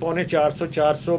450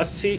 80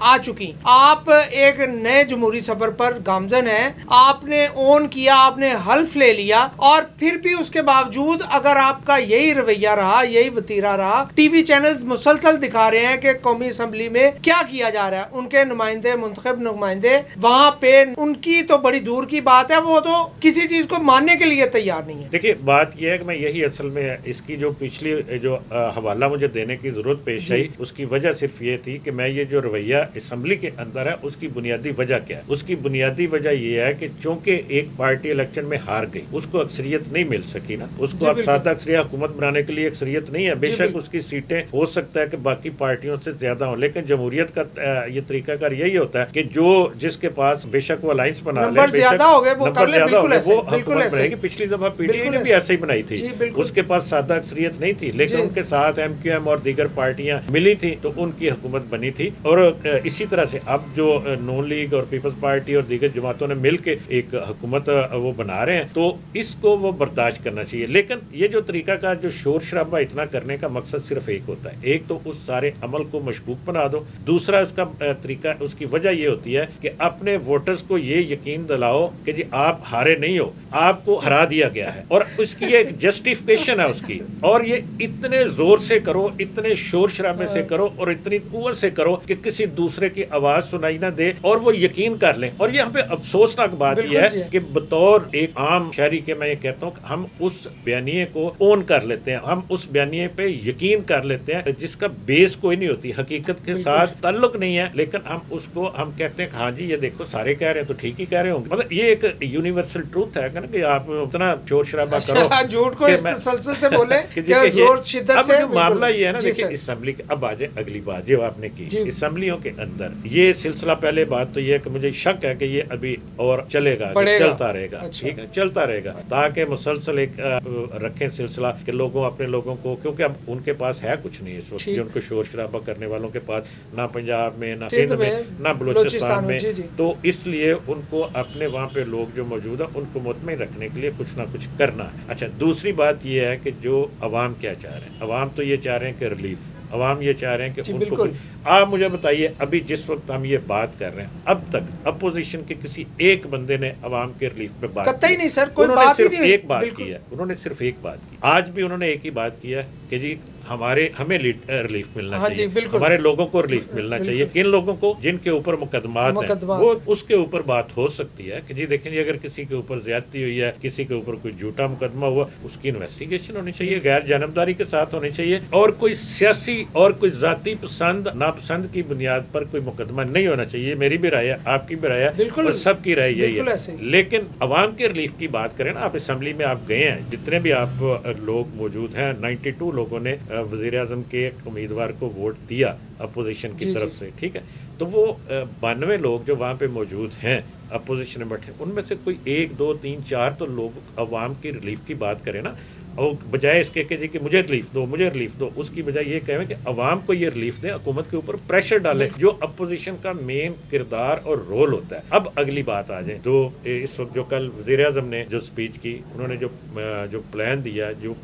آ چکی, آپ ایک نئے جمہوری سفر پر گامزن ہیں, آپ نے اون کیا, آپ نے حلف لے لیا, اور پھر بھی اس کے باوجود اگر آپ کا یہی رویہ رہا, یہی وتیرہ رہا, ٹی وی چینلز مسلسل دکھا رہے ہیں کہ قومی اسمبلی میں کیا کیا جا رہا ہے, ان کے نمائندے, منتخب نمائندے وہاں پہ, ان کی تو بڑی دور کی بات ہے, وہ تو کسی چیز کو ماننے کے لیے تیار نہیں ہے. دیکھیے بات یہ ہے کہ میں یہی اصل میں اس کی جو پچھلی جو حوالہ مجھے دینے کی ضرورت پیش آئی, اس کی وجہ صرف یہ تھی کہ میں یہ جو رویہ اسمبلی کے اندر ہے اس کی بنیادی وجہ کیا ہے. اس کی بنیادی وجہ یہ ہے کہ چونکہ ایک پارٹی الیکشن میں ہار گئی, اس کو اکثریت نہیں مل سکی نا, اس کو اب سادہ اکثریت حکومت بنانے کے لیے اکثریت نہیں ہے. بے شک اس کی سیٹیں ہو سکتا ہے کہ باقی پارٹیوں سے زیادہ ہوں, لیکن جمہوریت کا یہ طریقہ کار یہی ہوتا ہے کہ جس کے پاس بے شک وہ الائنس بنا لے, نمبر زیادہ ہو گئے, وہ کر لے, بالکل ایسے, وہ حکومت بنے گی. پچھلی دفعہ پی ٹی آئی نے بھی ایسے ہی بنائی تھی, اس کے پاس سادہ اکثریت نہیں تھی, لیکن ان کے ساتھ ایم کیو ایم اور دیگر پارٹیاں ملی تھی تو ان کی حکومت بنی تھی. اور اسی طرح سے اب جو نون لیگ اور پیپلز پارٹی اور دیگر جماعتوں نے مل کے ایک حکومت وہ بنا رہے ہیں, تو اس کو وہ برداشت کرنا چاہیے. لیکن یہ جو طریقہ کا جو شور شرابہ اتنا کرنے کا مقصد صرف ایک ہوتا ہے, ایک تو اس سارے عمل کو مشکوک بنا دو, دوسرا اس کا طریقہ, اس کی وجہ یہ ہوتی ہے کہ اپنے ووٹرز کو یہ یقین دلاؤ کہ جی آپ ہارے نہیں ہو, آپ کو ہرا دیا گیا ہے, اور اس کی ایک جسٹیفیکیشن ہے اس کی, اور یہ اتنے زور سے کرو, اتنے شور شرابے سے کرو, اور اتنی قوت سے کرو کہ کسی دوسرے کی آواز سنائی نہ دے اور وہ یقین کر لیں. اور یہاں پہ افسوسناک بات یہ ہے کہ بطور ایک عام شہری کے میں یہ کہتا ہوں کہ ہم اس بیانیے کو اون کر لیتے ہیں, ہم اس بیانیے پہ یقین کر لیتے ہیں جس کا بیس کوئی نہیں ہوتی, حقیقت کے ساتھ تعلق نہیں ہے, لیکن ہم اس کو ہم کہتے ہیں کہ ہاں جی یہ دیکھو سارے کہہ رہے ہیں تو ٹھیک ہی کہہ رہے ہوں گے. مطلب یہ ایک یونیورسل ٹروتھ ہے کہ آپ اتنا شور شرابہ کرو, جھوٹ کو اس تسلسل سے بولیں کہ زور شدت سے. اب معاملہ یہ ہے نا, دیکھیں اسمبلی کے, اب آ جائیں اگلی بات جو آپ نے کی, اسمبلیوں کے اندر یہ سلسلہ, پہلے بات تو یہ ہے کہ مجھے شک ہے کہ یہ ابھی اور چلے گا, چلتا رہے گا, ٹھیک ہے, چلتا رہے گا, تاکہ مسلسل ایک رکھیں سلسلہ کہ لوگوں اپنے لوگوں کو, کیونکہ اب ان کے پاس ہے کچھ نہیں اس وقت, جو ان کو شور شرابہ کرنے والوں کے پاس نہ پنجاب میں, نہ سندھ میں, نہ بلوچستان میں, تو اس لیے ان کو اپنے وہاں پہ لوگ جو موجود ہیں ان کو مطمئن رکھنے کے لیے کچھ نہ کچھ کرنا ہے. اچھا, دوسری بات یہ ہے کہ جو عوام کیا چاہ رہے ہیں, عوام تو یہ چاہ رہے ہیں کہ ریلیف, عوام یہ چاہ رہے ہیں کہ ان کو, آپ مجھے بتائیے ابھی جس وقت ہم یہ بات کر رہے ہیں, اب تک اپوزیشن کے کسی ایک بندے نے عوام کے ریلیف پہ بات کی نہیں سر, کوئی بات صرف ایک بات کی ہے, انہوں نے صرف ایک بات کی, آج بھی انہوں نے ایک ہی بات کی ہے کہ جی ہمیں ریلیف ملنا چاہیے, ہمارے لوگوں کو ریلیف ملنا چاہیے. کن لوگوں کو؟ جن کے اوپر مقدمات ہیں, وہ اس کے اوپر بات ہو سکتی ہے کہ جی دیکھیں جی اگر کسی کے اوپر زیادتی ہوئی ہے, کسی کے اوپر کوئی جھوٹا مقدمہ ہوا, اس کی انویسٹیگیشن ہونی چاہیے, غیر جانبداری کے ساتھ ہونی چاہیے, اور کوئی سیاسی اور کوئی ذاتی پسند ناپسند کی بنیاد پر کوئی مقدمہ نہیں ہونا چاہیے. میری بھی رائے ہے, آپ کی بھی رائے ہے, اور سب کی رائے یہی ہے. لیکن عوام کے ریلیف کی بات کریں نا, آپ اسمبلی میں آپ گئے ہیں, جتنے بھی آپ لوگ موجود ہیں, 92 لوگوں نے وزیر اعظم کے امیدوار کو ووٹ دیا اپوزیشن کی طرف سے, ٹھیک ہے, تو وہ 92 لوگ جو وہاں پہ موجود ہیں اپوزیشن میں بیٹھے, ان میں سے کوئی 1 2 3 4 تو لوگ عوام کی ریلیف کی بات کریں نا, اور بجائے اس کے کہ جی کہ مجھے ریلیف دو, مجھے ریلیف دو, اس کی بجائے یہ کہیں کہ عوام کو یہ ریلیف دیں, حکومت کے اوپر پریشر ڈالیں, جو اپوزیشن کا مین کردار اور رول ہوتا ہے. اب اگلی بات آ جائیں, تو اس وقت جو کل وزیر اعظم نے جو اسپیچ کی, انہوں نے جو پلان دیا, جو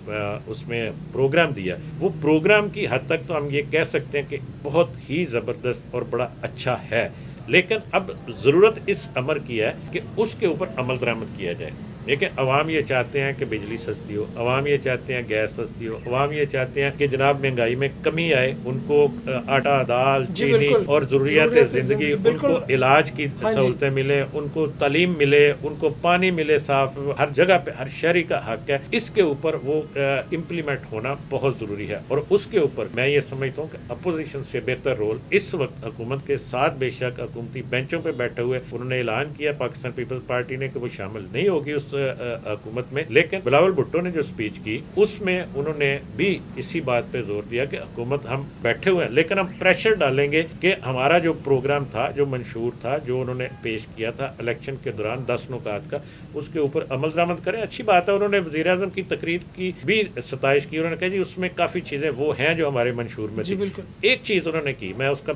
اس میں پروگرام دیا, وہ پروگرام کی حد تک تو ہم یہ کہہ سکتے ہیں کہ بہت ہی زبردست اور بڑا اچھا ہے, لیکن اب ضرورت اس امر کی ہے کہ اس کے اوپر عمل درآمد کیا جائے. دیکھیں, عوام یہ چاہتے ہیں کہ بجلی سستی ہو, عوام یہ چاہتے ہیں گیس سستی ہو, عوام یہ چاہتے ہیں کہ جناب مہنگائی میں کمی آئے, ان کو آٹا, دال, چینی اور ضروریات زندگی, ان کو علاج کی سہولتیں ملیں, ان کو تعلیم ملے, ان کو پانی ملے صاف, ہر جگہ پہ ہر شہری کا حق ہے. اس کے اوپر وہ امپلیمنٹ ہونا بہت ضروری ہے, اور اس کے اوپر میں یہ سمجھتا ہوں کہ اپوزیشن سے بہتر رول اس وقت حکومت کے ساتھ, بے شک حکومتی بینچوں پہ بیٹھے ہوئے انہوں نے اعلان کیا پاکستان پیپلز پارٹی نے کہ وہ شامل نہیں ہوگی اس حکومت میں, لیکن بلاول بھٹو نے جو سپیچ کی اس میں انہوں نے بھی اسی بات پہ زور دیا کہ حکومت ہم بیٹھے ہوئے ہیں, لیکن ہم پریشر ڈالیں گے کہ ہمارا جو پروگرام تھا, جو منشور تھا, جو انہوں نے پیش کیا تھا الیکشن کے دوران 10 نکات کا, اس کے اوپر عمل درآمد کریں. اچھی بات ہے, انہوں نے وزیر اعظم کی تقریر کی بھی ستائش کی, انہوں نے کہا جی اس میں کافی چیزیں وہ ہیں جو ہمارے منشور میں تھی. ایک چیز انہوں نے کی, میں اس کا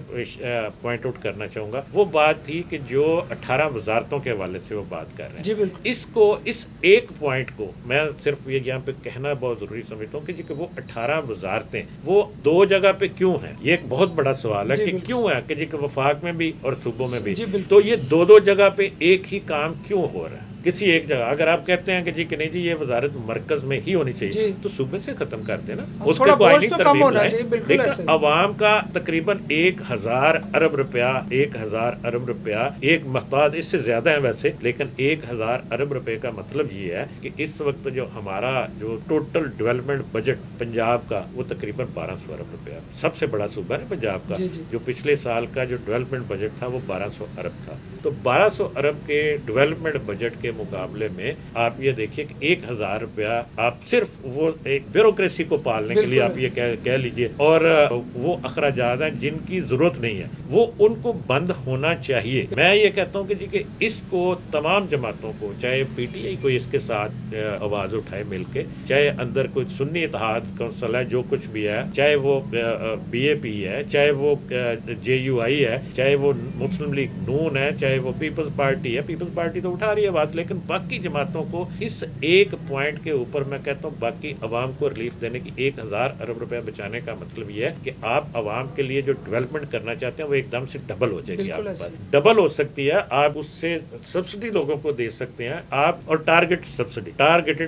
پوائنٹ آؤٹ کرنا چاہوں گا, وہ بات تھی کہ جو 18 وزارتوں کے حوالے سے وہ بات کر رہے ہیں, اس کو اس ایک پوائنٹ کو میں صرف یہ یہاں پہ کہنا بہت ضروری سمجھتا ہوں کہ وہ 18 وزارتیں وہ 2 جگہ پہ کیوں ہیں، یہ ایک بہت بڑا سوال ہے کہ کیوں ہے کہ وفاق میں بھی اور صوبوں میں بھی، تو یہ 2 جگہ پہ ایک ہی کام کیوں ہو رہا ہے کسی ایک جگہ؟ اگر آپ کہتے ہیں کہ نہیں جی یہ وزارت مرکز میں ہی ہونی چاہیے تو صوبے سے ختم کر دینا، اس کے کوئی نہیں ترمیم لائیں، لیکن عوام کا تقریباً 1000 ارب روپیہ 1000 ارب روپیہ ایک محتاط، اس سے زیادہ ہیں ویسے، لیکن 1000 ارب روپے کا مطلب یہ ہے کہ اس وقت جو ہمارا جو ٹوٹل ڈیولپمنٹ بجٹ پنجاب کا وہ تقریباً 1200 ارب روپیہ، سب سے بڑا صوبہ ہے پنجاب کا، جو پچھلے سال کا جو ڈیولپمنٹ بجٹ تھا وہ 1200 ارب تھا، تو 1200 ارب کے ڈیولپمنٹ بجٹ کے مقابلے میں آپ یہ دیکھیے کہ 1000 روپیہ آپ صرف وہ ایک بیوروکریسی کو پالنے کے لیے آپ یہ کہہ لیجئے، اور وہ اخراجات ہیں جن کی ضرورت نہیں ہے، وہ ان کو بند ہونا چاہیے۔ میں یہ کہتا ہوں کہ اس کو تمام جماعتوں کو، چاہے پی ٹی آئی کوئی اس کے ساتھ آواز اٹھائے مل کے، چاہے اندر کوئی سنی اتحاد کونسل ہے جو کچھ بھی ہے، چاہے وہ بی اے پی ہے، چاہے وہ جے یو آئی ہے، چاہے وہ مسلم لیگ نون ہے، چاہے وہ پیپلز پارٹی ہے، پیپلز پارٹی تو اٹھا رہی ہے بات، لیکن باقی جماعتوں کو اس ایک پوائنٹ کے اوپر میں کہتا ہوں باقی عوام کو ریلیف دینے کی 1000 ارب روپے بچانے کا مطلب یہ ہے کہ آپ عوام کے لیے جو ڈیولپمنٹ کرنا چاہتے ہیں وہ ایک دم سے ڈبل ہو جائے گی، آپ کے پاس ڈبل ہو سکتی ہے، آپ اس سے سبسڈی لوگوں کو دے سکتے ہیں آپ، اور ٹارگیٹڈ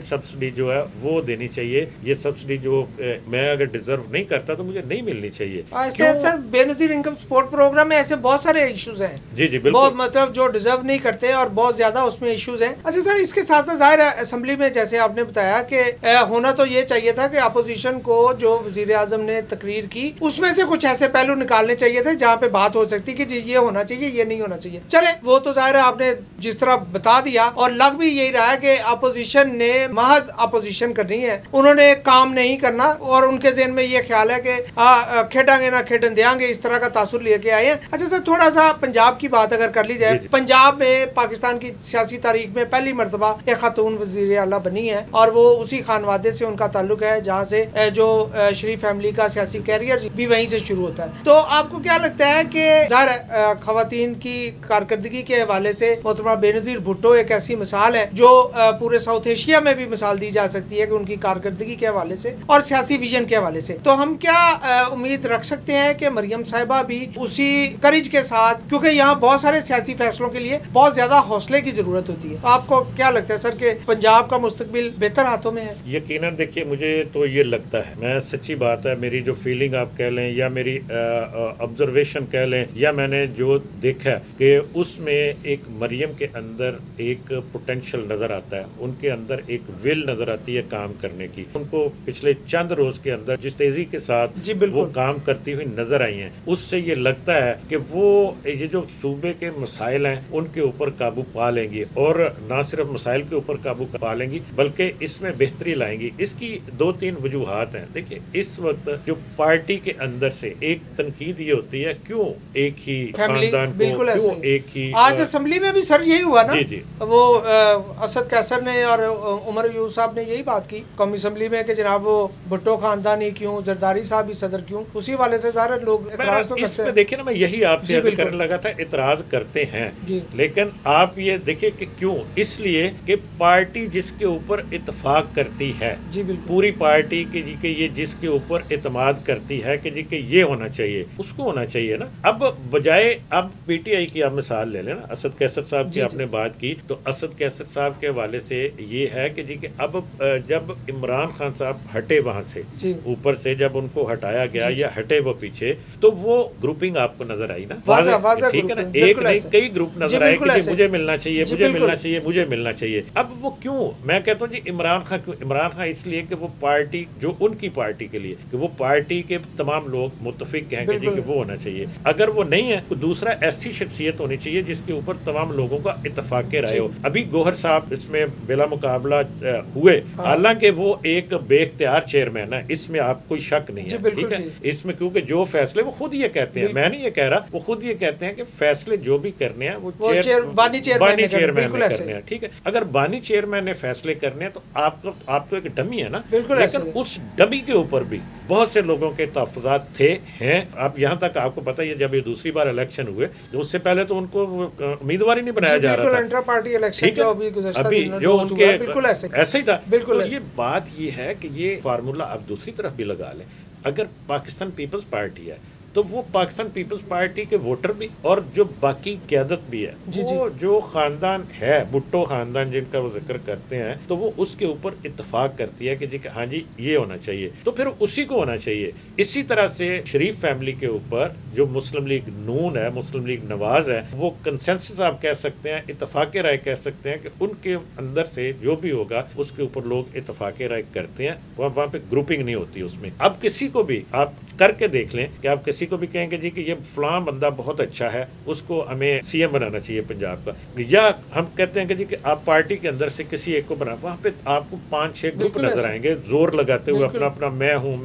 سبسڈی جو ہے وہ دینی چاہیے۔ یہ سبسڈی جو میں اگر ڈیزرو نہیں کرتا تو مجھے نہیں ملنی چاہیے۔ ایسے سر بے نظیر انکم سپورٹ پروگرام میں ایسے بہت سارے ایشوز ہیں، جی بالکل، مطلب جو ڈیزرو نہیں کرتے اور بہت زیادہ اس میں ایشوز ہیں۔ اچھا سر، اس کے ساتھ ساتھ ظاہر ہے اسمبلی میں جیسے آپ نے بتایا کہ ہونا تو یہ چاہیے تھا کہ اپوزیشن کو جو وزیر اعظم نے تقریر کی اس میں سے کچھ ایسے پہلو نکالنے چاہیے تھے جہاں پہ بات ہو سکتی کہ جی یہ ہونا چاہیے، یہ نہیں ہونا چاہیے۔ چلے وہ تو ظاہر ہے آپ نے جس طرح بتا دیا، اور لگ بھی یہی رہا ہے کہ اپوزیشن نے محض اپوزیشن کرنی ہے، انہوں نے کام نہیں کرنا، اور ان کے ذہن میں یہ خیال ہے کہ کھیڈاں گے نہ کھیڈن دیاں گے، اس طرح کا تاثر لے کے آئے ہیں۔ اچھا سر، تھوڑا سا پنجاب کی بات اگر کر لی جائے، پنجاب میں پاکستان کی سیاسی تاریخ میں پہلی مرتبہ ایک خاتون وزیر اعلیٰ بنی ہے، اور وہ اسی خانوادے سے ان کا تعلق ہے جہاں سے جو شریف فیملی کا سیاسی کیریئر بھی وہیں سے شروع ہوتا ہے۔ تو آپ کو کیا لگتا ہے کہ ظاہر خواتین کی کارکردگی کے حوالے سے محترمہ بے نظیر بھٹو ایک ایسی مثال ہے جو پورے ساؤتھ ایشیا میں بھی مثال دی جا سکتی ہے کہ ان کی کارکردگی کے حوالے سے اور سیاسی ویژن کے حوالے سے، تو ہم کیا امید رکھ سکتے ہیں کہ مریم صاحبہ بھی اسی کریج کے ساتھ، کیونکہ یہاں بہت سارے سیاسی فیصلوں کے لیے بہت زیادہ حوصلے کی ضرورت ہوتی ہے، آپ کو کیا لگتا ہے سر کہ پنجاب کا مستقبل بہتر ہاتھوں میں ہے؟ یقیناً دیکھیے مجھے تو یہ لگتا ہے، میں سچی بات ہے، میری جو فیلنگ آپ کہہ لیں یا میری آبزرویشن کہہ لیں یا میں نے جو دیکھا کہ اس میں ایک مریم کے اندر ایک پوٹینشل نظر آتا ہے، ان کے اندر ایک ول نظر آتی ہے کام کرنے کی، ان کو پچھلے چند روز کے اندر جس تیزی کے ساتھ وہ کام کرتی ہوئی نظر آئی ہیں، اس سے یہ لگتا ہے کہ وہ یہ جو صوبے کے مسائل ہیں ان کے اوپر قابو پا لیں گی، اور نہ صرف مسائل کے اوپر قابو پا لیں گی بلکہ اس میں بہتری لائیں گی۔ اس کی 2-3 وجوہات ہیں۔ دیکھیں اس وقت جو پارٹی کے اندر سے ایک تنقید یہ ہوتی ہے کیوں ایک ہی خاندان کو، کیوں ایک ہی، آج اسمبلی میں بھی سر یہی ہوا نا، وہ اسد کیسر نے اور عمر یونس صاحب نے یہی بات کی قومی اسمبلی میں کہ جناب وہ بھٹو خاندان ہی کیوں، زرداری صاحب ہی صدر کیوں، اسی والے سے سارے لوگ اعتراض تو کرتے ہیں۔ دیکھیں نا، میں یہی آپ سے کرنے لگا تھا، اعتراض کرتے ہیں، لیکن آپ یہ دیکھیں کہ کیوں، اس لیے کہ پارٹی جس کے اوپر اتفاق کرتی ہے، پوری پارٹی کہ جی کہ یہ جس کے اوپر اعتماد کرتی ہے کہ جی کہ یہ ہونا چاہیے، اس کو ہونا چاہیے نا۔ اب بجائے اب پی ٹی آئی کی آپ مثال لے لیں نا، اسد کیسر صاحب کی آپ نے بات کی، تو اسد کیسر صاحب کے حوالے سے یہ ہے کہ جی کہ اب جب عمران خان صاحب ہٹے وہاں سے، اوپر سے جب ان کو ہٹایا گیا یا ہٹے وہ پیچھے، تو وہ گروپنگ آپ کو نظر آئی نا، ٹھیک ہے نا، ایک نہیں کئی گروپ نظر آئے کہ مجھے ملنا چاہیے، مجھے ملنا چاہیے، مجھے ملنا چاہیے۔ اب وہ کیوں، میں کہتا ہوں جی عمران خان کیوں، عمران خان اس لیے کہ وہ پارٹی جو ان کی پارٹی کے لیے کہ وہ پارٹی کے تمام لوگ متفق ہیں کہ جی کہ وہ ہونا چاہیے، اگر وہ نہیں ہے تو دوسرا ایسی شخصیت ہونی چاہیے جس کے اوپر تمام لوگوں کا اتفاق رائے ہو۔ ابھی گوہر صاحب اس میں بلا مقابلہ ہوئے، حالانکہ وہ ایک بے اختیار چیئرمین ہے، اس میں آپ کوئی شک نہیں ہے، ٹھیک ہے، اس میں کیونکہ جو فیصلے وہ خود یہ کہتے ہیں، میں نہیں یہ کہہ رہا، وہ خود یہ کہتے ہیں کہ فیصلے جو بھی کرنے ہیں وہ بانی چیئرمین کرنے ہیں، ٹھیک ہے، اگر بانی چیئرمین نے فیصلے کرنے ہیں تو آپ تو ایک ڈمی ہے نا، لیکن اس ڈمی کے اوپر بھی بہت سے لوگوں کے تحفظات تھے ہیں. اب یہاں تک آپ کو پتہ ہے جب یہ دوسری بار الیکشن ہوئے تو اس سے پہلے تو ان کو امیدوار ہی نہیں بنایا جا رہا تھا، انٹرا پارٹی الیکشن ابھی جو ان کے ایسے ہی تھا. بالکل یہ بات یہ ہے کہ یہ فارمولا آپ دوسری طرف بھی لگا لیں. اگر پاکستان پیپلز پارٹی ہے تو وہ پاکستان پیپلز پارٹی کے ووٹر بھی اور جو باقی قیادت بھی ہے، وہ جو خاندان ہے بھٹو خاندان جن کا وہ ذکر کرتے ہیں، تو وہ اس کے اوپر اتفاق کرتی ہے کہ جی ہاں جی یہ ہونا چاہیے، تو پھر اسی کو ہونا چاہیے. اسی طرح سے شریف فیملی کے اوپر جو مسلم لیگ نون ہے، مسلم لیگ نواز ہے، وہ کنسنسس آپ کہہ سکتے ہیں، اتفاق رائے کہہ سکتے ہیں کہ ان کے اندر سے جو بھی ہوگا اس کے اوپر لوگ اتفاق رائے کرتے ہیں، وہاں پہ گروپنگ نہیں ہوتی اس میں. اب کسی کو بھی آپ کر کے دیکھ لیں کہ آپ کسی کو بھی کہیں گے جی کہ یہ فلاں بندہ بہت اچھا ہے، اس کو ہمیں سی ایم بنانا چاہیے پنجاب کا، یا ہم کہتے ہیں کہ جی کہ آپ پارٹی کے اندر سے کسی ایک کو بنا، وہاں پہ آپ کو 5-6 گروپ نظر آئیں گے زور لگاتے ہوئے اپنا اپنا میں ہوں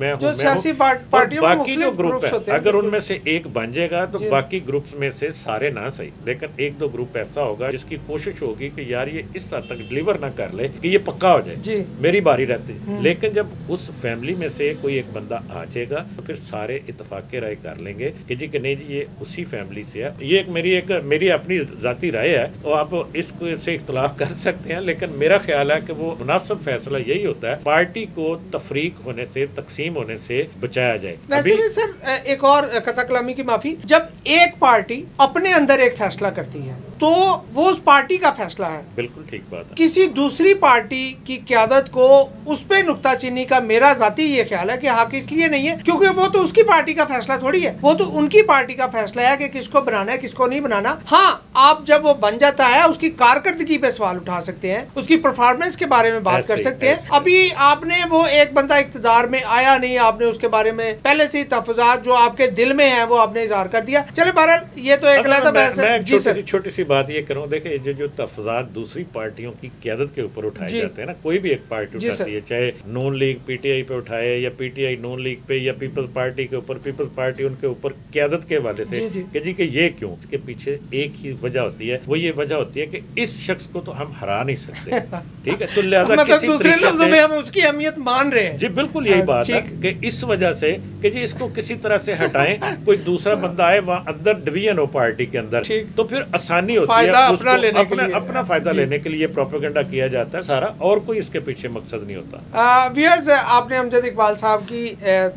باقی جو گروپ ہے اگر ان میں سے ایک بن جائے گا تو باقی گروپس میں سے سارے نہ صحیح لیکن 1-2 گروپ ایسا ہوگا جس کی کوشش ہوگی کہ یار یہ اس حد تک ڈیلیور نہ کر لے کہ یہ پکا ہو جائے، میری باری رہتی. لیکن جب اس فیملی میں سے کوئی ایک بندہ آ جائے گا تو پھر سارے اتفاق رائے کر لیں گے کہ جی کہ نہیں جی یہ اسی فیملی سے ہے. یہ میری اپنی ذاتی رائے ہے اور آپ اس کو سے اختلاف کر سکتے ہیں، لیکن میرا خیال ہے کہ وہ مناسب فیصلہ یہی ہوتا ہے پارٹی کو تفریق ہونے سے، تقسیم ہونے سے بچایا جائے. ویسے بھی سر ایک اور قطع کلامی کی معافی، جب ایک پارٹی اپنے اندر ایک فیصلہ کرتی ہے تو وہ اس پارٹی کا فیصلہ ہے، بالکل ٹھیک بات ہے. کسی دوسری پارٹی کی قیادت کو اس پہ نکتہ چینی کا میرا ذاتی یہ خیال ہے کہ حق اس لیے نہیں ہے کیونکہ وہ تو اس کی پارٹی کا فیصلہ تھوڑی ہے، وہ تو ان کی پارٹی کا فیصلہ ہے کہ کس کو بنانا ہے کس کو نہیں بنانا. ہاں آپ جب وہ بن جاتا ہے اس کی کارکردگی پہ سوال اٹھا سکتے ہیں، اس کی پرفارمنس کے بارے میں بات کر سکتے ہیں. ابھی آپ نے وہ ایک بندہ اقتدار میں آیا نہیں، آپ نے اس کے بارے میں پہلے سے تحفظات جو آپ کے دل میں ہیں وہ آپ نے اظہار کر دیا. چلے بہرحال یہ تو ایک علیحدہ بحث ہے. جی سر چھوٹی سی بات یہ کروں، دیکھیں جو تحفظات دوسری پارٹیوں کی قیادت کے اوپر اٹھائے جاتے ہیں نا، کوئی بھی ایک پارٹی اٹھاتی ہے، چاہے نون لیگ پی ٹی آئی پہ اٹھائے یا P T I known league پہ یا پیپلز پارٹی کے اوپر، پیپلز پارٹی ان کے اوپر قیادت کے حوالے سے کہ جی کہ یہ کیوں، اس کے پیچھے ایک ہی وجہ ہوتی ہے، وہ یہ وجہ ہوتی ہے کہ اس شخص کو تو ہم ہرا نہیں سکتے، ٹھیک ہے، تو لہذا مطلب دوسرے لفظوں میں ہم اس کی اہمیت مان رہے ہیں. جی بالکل یہی بات ہے کہ اس وجہ سے کہ جی اس کو کسی طرح سے ہٹائیں، کوئی دوسرا بندہ آئے وہاں اندر ڈویژن ہو پارٹی کے اندر، تو پھر آسانی ہوتی ہے اپنا فائدہ لینے کے لیے پروپیگنڈا کیا جاتا ہے سارا، اور کوئی اس کے پیچھے مقصد نہیں ہوتا. ویئرز آپ نے امجد اقبال صاحب کی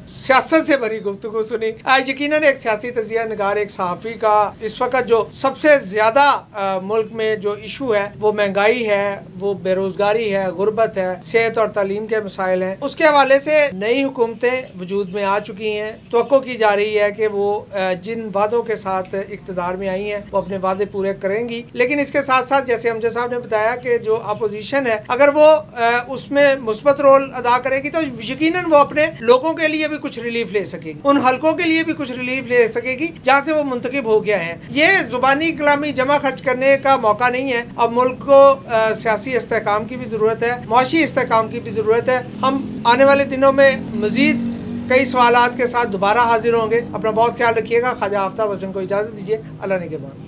سیاست سے بھری گفتگو سنی. یقیناً ایک سیاسی تجزیہ نگار، ایک صحافی کا اس وقت جو سب سے زیادہ ملک میں جو ایشو ہے وہ مہنگائی ہے، وہ بے روزگاری ہے، غربت ہے، صحت اور تعلیم کے مسائل ہیں. اس کے حوالے سے نئی حکومتیں وجود میں آ چکی ہیں، توقع کی جا رہی ہے کہ وہ جن وعدوں کے ساتھ اقتدار میں آئی ہیں وہ اپنے وعدے پورے کریں گی. لیکن اس کے ساتھ ساتھ جیسے امجد صاحب نے بتایا کہ جو اپوزیشن ہے اگر وہ اس میں مثبت رول ادا کرے گی تو یقیناً وہ اپنے لوگوں کے لیے بھی کچھ ریلیف لے سکے گی، ان حلقوں کے لیے بھی کچھ ریلیف لے سکے گی جہاں سے وہ منتخب ہو گیا ہے. یہ زبانی کلامی جمع خرچ کرنے کا موقع نہیں ہے. اب ملک کو سیاسی استحکام کی بھی ضرورت ہے، معاشی استحکام کی بھی ضرورت ہے. ہم آنے والے دنوں میں مزید کئی سوالات کے ساتھ دوبارہ حاضر ہوں گے. اپنا بہت خیال رکھیے گا. خواجہ آفتاب حسن کو اجازت دیجیے. اللہ نگہبان.